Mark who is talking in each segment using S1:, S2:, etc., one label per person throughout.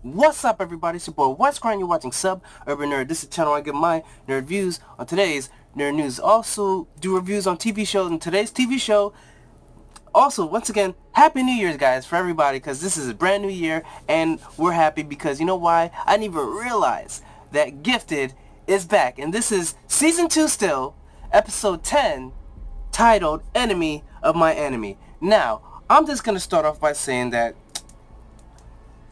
S1: What's up, everybody? It's your boy What's Grind. You're watching Sub Urban Nerd. This is the channel I give my nerd views on today's nerd news. Also do reviews on TV shows, and today's TV show. Also, once again, Happy New Year's, guys, for everybody, because this is a brand new year, and we're happy because you know why? I didn't even realize that Gifted is back, and this is season 2 still, episode 10, titled Enemy of My Enemy. Now, I'm just gonna start off by saying that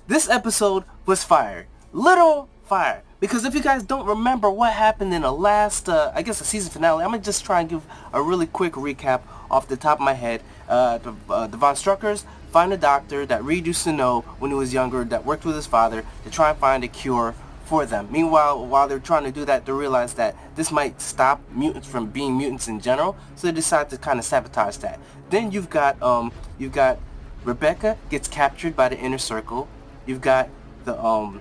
S1: this episode was fire. Little fire. Because if you guys don't remember what happened in the last, I guess the season finale, I'm going to just try and give a really quick recap off the top of my head. The Von Struckers find a doctor that Reed used to know when he was younger that worked with his father to try and find a cure for them. Meanwhile, while they're trying to do that, they realize that this might stop mutants from being mutants in general, so they decide to kind of sabotage that. Then you've got Rebecca gets captured by the Inner Circle. You've got the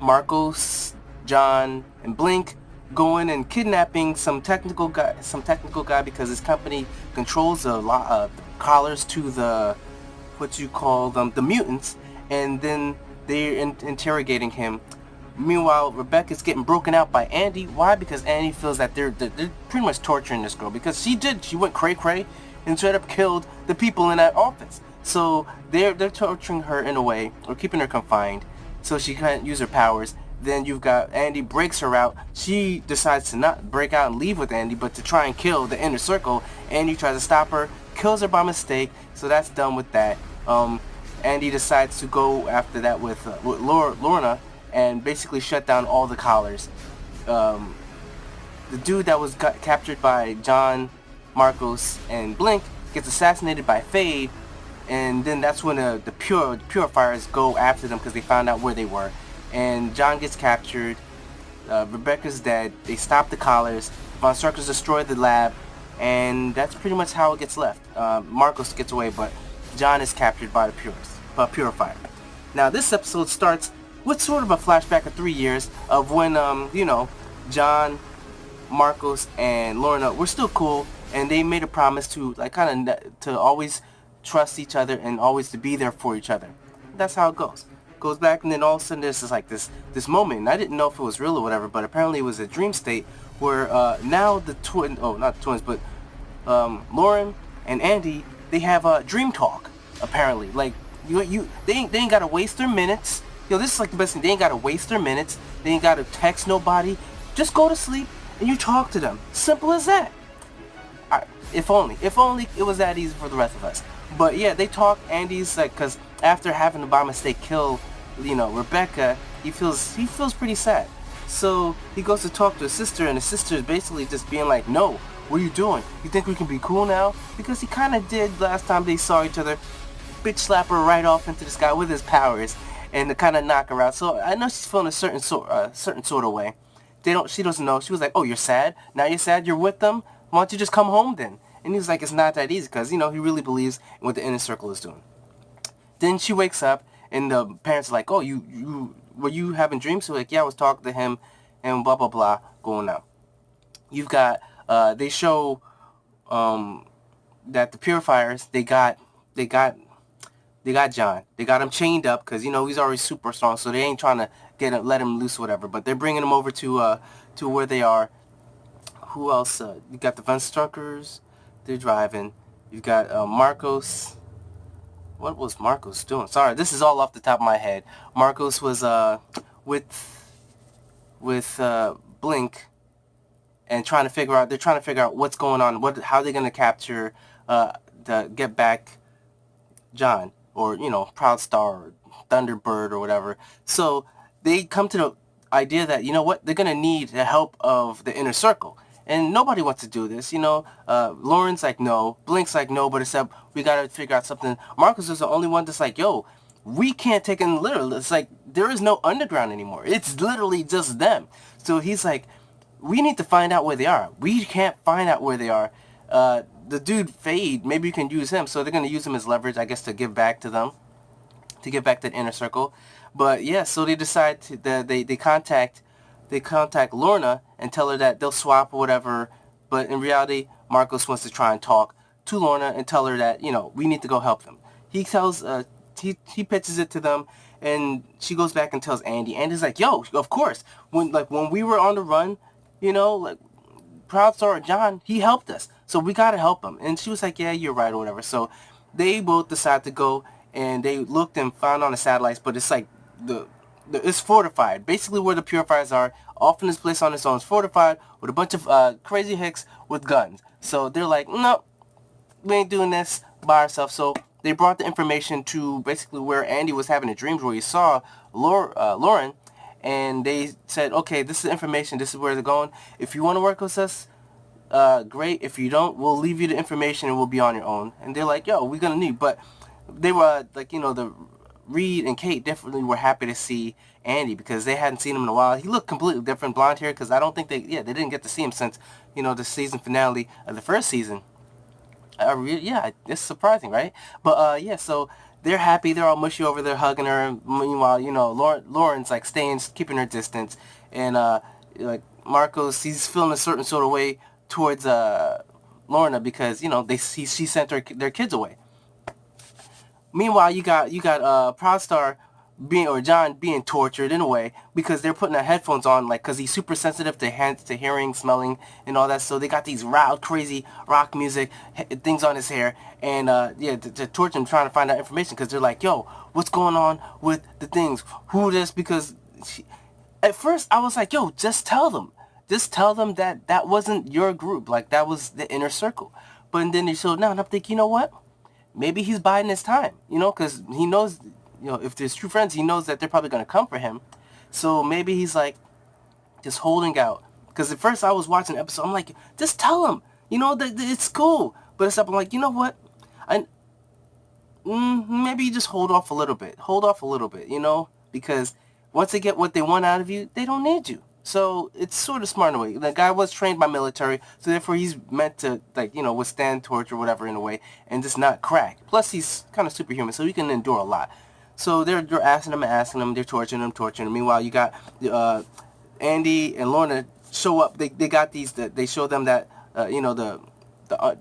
S1: Marcos, John, and Blink going and kidnapping some technical guy because his company controls a lot of collars to the what you call them, the mutants, and then they're interrogating him. Meanwhile, Rebecca's getting broken out by Andy. Why? Because Andy feels that they're pretty much torturing this girl because she went cray and straight up killed the people in that office. So they're torturing her in a way, or keeping her confined, so she can't use her powers. Then you've got Andy breaks her out. She decides to not break out and leave with Andy, but to try and kill the Inner Circle. Andy tries to stop her, kills her by mistake, so that's done with that. Andy decides to go after that with Lorna and basically shut down all the collars. The dude that was captured by John, Marcos, and Blink gets assassinated by Fade, and then that's when the Purifiers go after them because they found out where they were. And John gets captured, Rebecca's dead, they stop the collars, Von Struckers destroy the lab, and that's pretty much how it gets left. Marcos gets away, but John is captured by the Purifier. Now this episode starts with sort of a flashback of 3 years of when, John, Marcos, and Lorna were still cool, and they made a promise to to always trust each other and always to be there for each other. That's how it goes. Goes back, and then all of a sudden there's this moment, and I didn't know if it was real or whatever, but apparently it was a dream state where now the not the twins, but Lauren and Andy, they have a dream talk. Apparently, like they ain't gotta waste their minutes. This is like the best thing. They ain't gotta waste their minutes. They ain't gotta text nobody. Just go to sleep and you talk to them. Simple as that. If only it was that easy for the rest of us. But yeah, they talk. Andy's like, cause after having to by mistake kill, Rebecca, he feels pretty sad. So he goes to talk to his sister, and his sister is basically just being like, no, what are you doing? You think we can be cool now? Because he kind of did last time they saw each other. Bitch slap her right off into the sky with his powers, and to kind of knock her out. So I know she's feeling a certain sort of way. She doesn't know. She was like, oh, you're sad? Now you're sad? You're with them? Why don't you just come home then? And he was like, it's not that easy, because, he really believes in what the Inner Circle is doing. Then she wakes up, and the parents are like, oh, were you having dreams? So like, yeah, I was talking to him, and blah, blah, blah, going out. You've got, they show, that the Purifiers, they got John. They got him chained up, because, he's already super strong, so they ain't trying to let him loose or whatever, but they're bringing him over to where they are. Who else? You got the Von Struckers. They're driving. You've got Marcos. What was Marcos doing? Sorry, this is all off the top of my head. Marcos was with Blink and trying to figure out what's going on. How they're gonna capture get back John, or Proud Star or Thunderbird or whatever. So they come to the idea that they're gonna need the help of the Inner Circle. And nobody wants to do this, Lauren's like, no. Blink's like, no, but except we gotta figure out something. Marcus is the only one that's like, yo, we can't take it literal. It's like, there is no underground anymore. It's literally just them. So he's like, we need to find out where they are. We can't find out where they are. The dude, Fade, maybe you can use him. So they're gonna use him as leverage, I guess, to give back to them. To get back to the Inner Circle. But yeah, so they decide they contact Lorna and tell her that they'll swap or whatever, but in reality, Marcos wants to try and talk to Lorna and tell her that, we need to go help them. He tells, he pitches it to them, And she goes back and tells Andy. Andy's like, yo, of course. When we were on the run, like Proud Star John, he helped us. So we gotta help him. And she was like, yeah, you're right or whatever. So they both decide to go and they looked and found on the satellites, but it's like it's fortified. Basically where the Purifiers are, off in this place on its own, is fortified with a bunch of crazy hicks with guns. So they're like, no, we ain't doing this by ourselves. So they brought the information to basically where Andy was having the dreams where he saw Lauren, and they said, okay, this is the information, this is where they're going. If you want to work with us, great. If you don't, we'll leave you the information and we'll be on your own. And they're like, yo, we're gonna need. But they were like, the Reed and Kate definitely were happy to see Andy because they hadn't seen him in a while. He looked completely different, blonde hair, because I don't think they didn't get to see him since, the season finale of the first season. It's surprising, right? But yeah, so they're happy. They're all mushy over there, hugging her. And meanwhile, Lauren's like keeping her distance, and like Marcos, he's feeling a certain sort of way towards Lorna because she sent their kids away. Meanwhile, you got Proud Star John being tortured in a way because they're putting their headphones on, like, because he's super sensitive to hearing, smelling, and all that. So they got these loud, crazy rock music things on his hair, and to torture him, trying to find out information because they're like, yo, what's going on with the things? Who this? Because at first I was like, yo, just tell them that wasn't your group, like that was the inner circle. But then they showed now, and I'm thinking, you know what? Maybe he's biding his time, because he knows, if there's true friends, he knows that they're probably going to come for him. So maybe he's like just holding out. Because at first I was watching the episode, I'm like, just tell him, that it's cool. But it's up, I'm like, you know what? Maybe you just hold off a little bit. Because once they get what they want out of you, they don't need you. So it's sort of smart in a way. The guy was trained by military, so therefore he's meant to, withstand torture or whatever in a way, and just not crack. Plus he's kind of superhuman, so he can endure a lot. So they're asking him, they're torturing him. Meanwhile, you got Andy and Lorna show up. They got these. They show them that the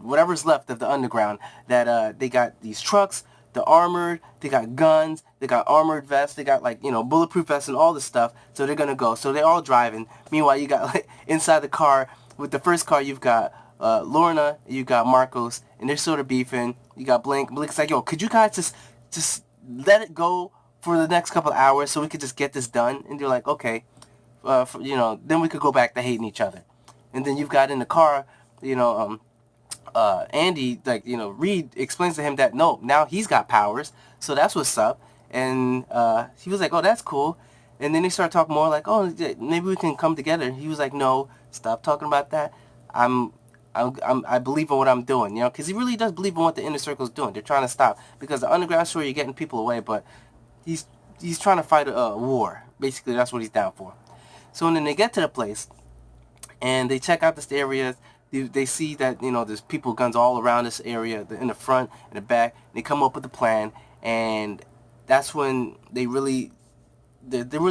S1: whatever's left of the underground. That they got these trucks. The armored, they got guns, they got armored vests, they got bulletproof vests and all this stuff. So they're gonna go. So they're all driving. Meanwhile, you got inside the car with the first car, you've got Lorna, you got Marcos, and they're sort of beefing. You got Blink. Blink's like, yo, could you guys just let it go for the next couple of hours so we could just get this done? And they're like, okay, then we could go back to hating each other. And then you've got in the car, Andy, Reed explains to him that no, now he's got powers, so that's what's up. And he was like, oh, that's cool. And then they start talking more like, oh, maybe we can come together. He was like, no, stop talking about that. I believe in what I'm doing, because he really does believe in what the inner circle's doing. They're trying to stop because the underground, sure, you're getting people away, but he's trying to fight a war. Basically, that's what he's down for. So then they get to the place and they check out this area. They see that there's people, guns all around this area, in the front and the back. They come up with a plan, and that's when they really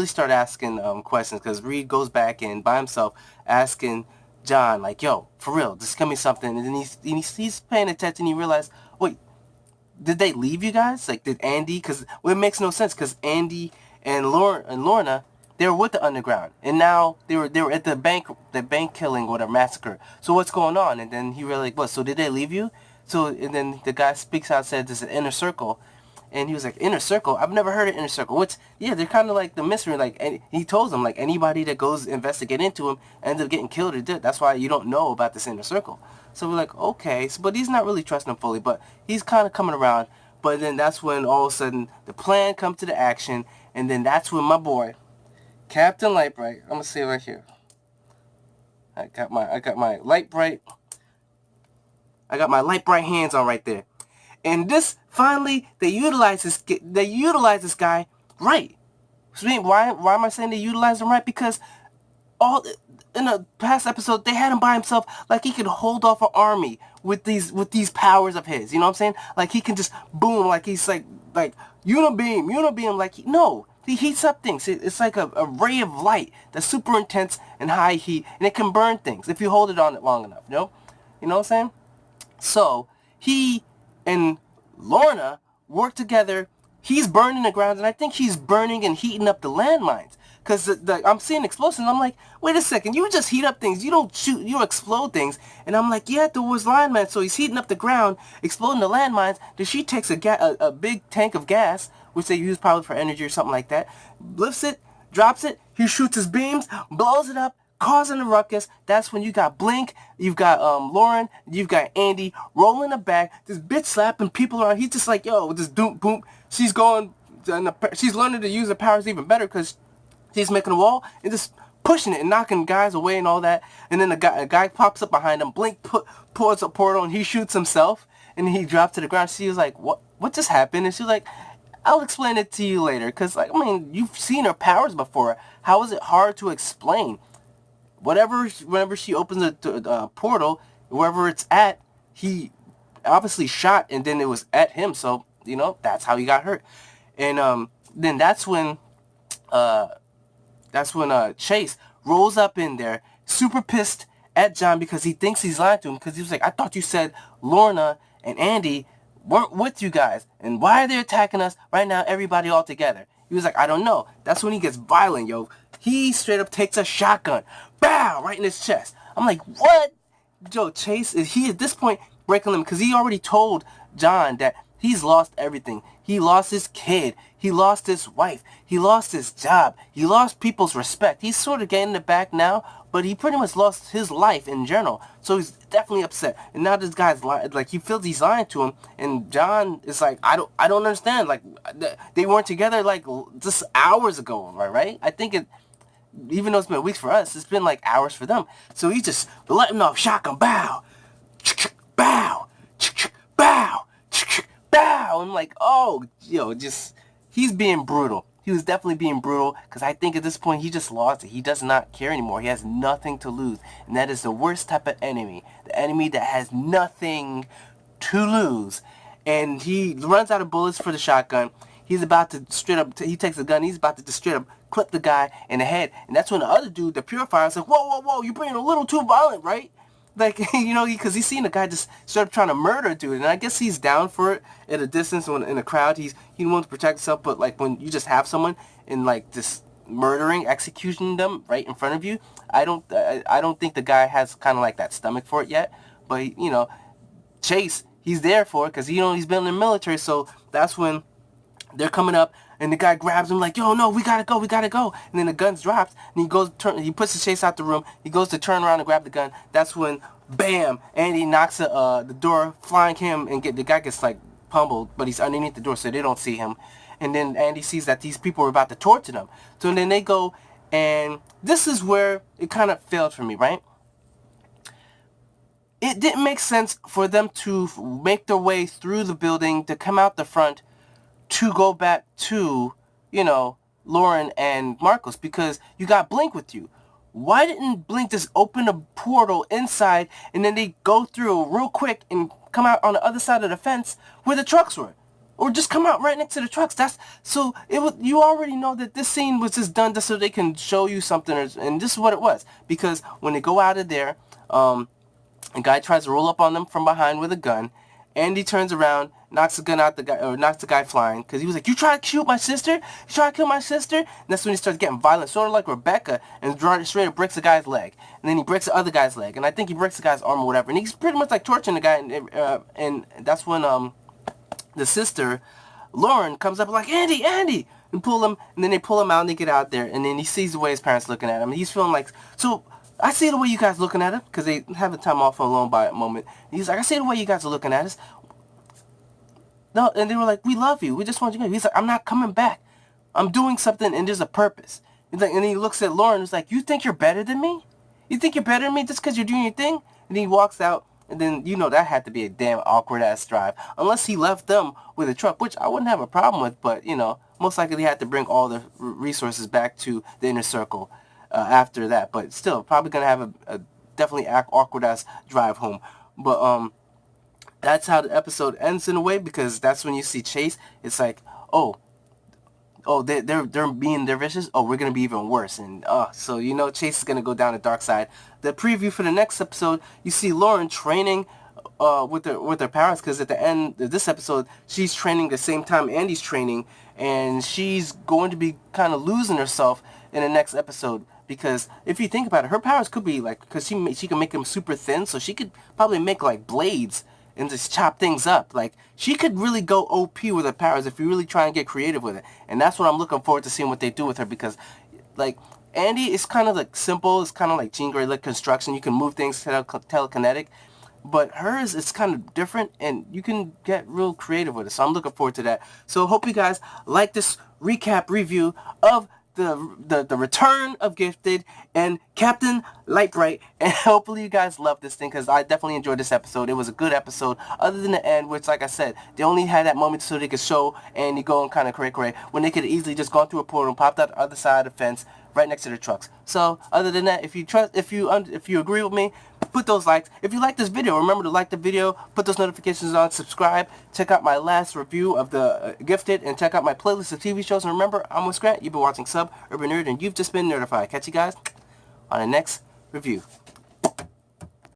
S1: start asking questions, because Reed goes back in by himself asking John, like, yo, for real, just give me something. And then he's paying attention. He realized, wait, did they leave you guys? Like, did Andy? Because it makes no sense, because Andy and Lorna, they were with the underground, and now they were at the bank killing, whatever, massacre. So what's going on? And then he really like, what? So did they leave you? So and then the guy speaks out, said there's an inner circle, and he was like, inner circle? I've never heard of inner circle. Which, yeah, they're kind of like the mystery. Like, and he told them, like, anybody that goes investigate into him ends up getting killed or dead. That's why you don't know about this inner circle. So we're like, okay, but he's not really trusting him fully, but he's kind of coming around. But then that's when all of a sudden the plan comes to the action, and then that's when my boy Captain Lightbright. I'm gonna say it right here. I got my Lightbright. I got my Lightbright hands on right there. And this finally they utilize this guy right. So why am I saying they utilize him right? Because all in the past episode they had him by himself, like he could hold off an army with these powers of his. You know what I'm saying? Like he can just boom, like he's like unibeam, like no. He heats up things. It's like a ray of light that's super intense and high heat, and it can burn things if you hold it on it long enough, You know what I'm saying? So, he and Lorna work together he's burning the ground, and I think he's burning and heating up the landmines. Because I'm seeing explosions, I'm like, wait a second, you just heat up things, you don't shoot, you explode things. And I'm like, yeah, there was landmines, so he's heating up the ground, exploding the landmines. Then she takes a big tank of gas, which they use probably for energy or something like that, lifts it, drops it, he shoots his beams, blows it up, causing a ruckus. That's when you got Blink, you've got Lauren, you've got Andy rolling the back, this bitch slapping people around. He's just like, yo, just doom boom. She's going, she's learning to use her powers even better because she's making a wall and just pushing it and knocking guys away and all that. And then a guy pops up behind him. Blink pulls a portal and he shoots himself and he drops to the ground. She was like, what just happened? And she was like, I'll explain it to you later. Because, like, I mean, you've seen her powers before. How is it hard to explain? Whenever she opens a portal, wherever it's at, he obviously shot and then it was at him. So, you know, that's how he got hurt. And then that's when Chase rolls up in there, super pissed at John because he thinks he's lying to him, because he was like, I thought you said Lorna and Andy weren't with you guys, and why are they attacking us right now, everybody all together? He was like, I don't know. That's when he gets violent, yo. He straight up takes a shotgun, bow, right in his chest. I'm like, what? Yo, Chase, he at this point breaking limit, because he already told John that he's lost everything. He lost his kid. He lost his wife. He lost his job. He lost people's respect. He's sort of getting it back now, but he pretty much lost his life in general. So he's definitely upset. And now this guy's lying, like, he feels he's lying to him. And John is like, I don't understand. Like, they weren't together like just hours ago, right? I think even though it's been weeks for us, it's been like hours for them. So he just letting off shotgun, bow, bow, bow, bow. I'm like, oh, yo, just, he's being brutal. He was definitely being brutal, because I think at this point he just lost it. He does not care anymore. He has nothing to lose. And that is the worst type of enemy. The enemy that has nothing to lose. And he runs out of bullets for the shotgun. He's about to straight up, he takes a gun, he's about to just straight up clip the guy in the head. And that's when the other dude, the Purifier, is like, whoa, you're being a little too violent, right? Like, you know, because he's seen the guy just start trying to murder a dude, and I guess he's down for it at a distance. When in a crowd, he wants to protect himself. But like when you just have someone and like just murdering, executing them right in front of you, I don't think the guy has kind of like that stomach for it yet. But you know, Chase, he's there for it because he's been in the military. So that's when they're coming up. And the guy grabs him like, yo, no, we gotta go. And then the gun drops, and he puts the Chase out the room. He goes to turn around and grab the gun. That's when, bam, Andy knocks the door, flying him, and the guy gets like pummeled, but he's underneath the door, so they don't see him. And then Andy sees that these people are about to torture them. So then they go, and this is where it kind of failed for me, right? It didn't make sense for them to make their way through the building, to come out the front, to go back to, you know, Lauren and Marcos, because you got Blink with you. Why didn't Blink just open a portal inside and then they go through real quick and come out on the other side of the fence where the trucks were? Or just come out right next to the trucks. You already know that this scene was just done just so they can show you something, and this is what it was. Because when they go out of there, a guy tries to roll up on them from behind with a gun. Andy turns around, knocks the gun out knocks the guy flying, because he was like, you try to shoot my sister? You try to kill my sister? And that's when he starts getting violent, sort of like Rebecca, and straight up breaks the guy's leg. And then he breaks the other guy's leg, and I think he breaks the guy's arm or whatever. And he's pretty much like torturing the guy, and that's when the sister, Lauren, comes up like, Andy, and pull him, and then they pull him out and they get out there, and then he sees the way his parents looking at him, and he's feeling like, so I see the way you guys looking at him, because they have the time off alone by a moment. And he's like, I see the way you guys are looking at us. No, and they were like, we love you. We just want you to go. He's like, I'm not coming back. I'm doing something, and there's a purpose. He's like, and he looks at Lauren, and he's like, you think you're better than me? You think you're better than me just because you're doing your thing? And he walks out, and then, you know, that had to be a damn awkward-ass drive. Unless he left them with a truck, which I wouldn't have a problem with, but, you know, most likely he had to bring all the resources back to the inner circle after that. But still, probably going to have a definitely awkward-ass drive home. But, that's how the episode ends in a way, because that's when you see Chase. It's like, oh, they're being vicious. Oh, we're gonna be even worse, and so you know Chase is gonna go down the dark side. The preview for the next episode, you see Lauren training with her powers, because at the end of this episode, she's training the same time Andy's training, and she's going to be kind of losing herself in the next episode. Because if you think about it, her powers could be like, because she can make them super thin, so she could probably make like blades and just chop things up. Like, she could really go OP with her powers if you really try and get creative with it. And that's what I'm looking forward to seeing what they do with her, because like, Andy is kind of like simple. It's kind of like Jean Grey, like construction. You can move things telekinetic. But hers, it's kind of different, and you can get real creative with it. So I'm looking forward to that. So hope you guys like this recap review of the return of Gifted and Captain Lightbright. And hopefully you guys love this thing, because I definitely enjoyed this episode. It was a good episode, other than the end, which, like I said, they only had that moment so they could show Andy going kind of cray-cray, when they could have easily just gone through a portal and popped out the other side of the fence right next to the trucks. So other than that, if you agree with me, put those likes. If you like this video, remember to like the video, put those notifications on, subscribe, check out my last review of the Gifted, and check out my playlist of TV shows. And remember, I'm with Grant. You've been watching Sub Urban Nerd, and you've just been notified. Catch you guys on the next review.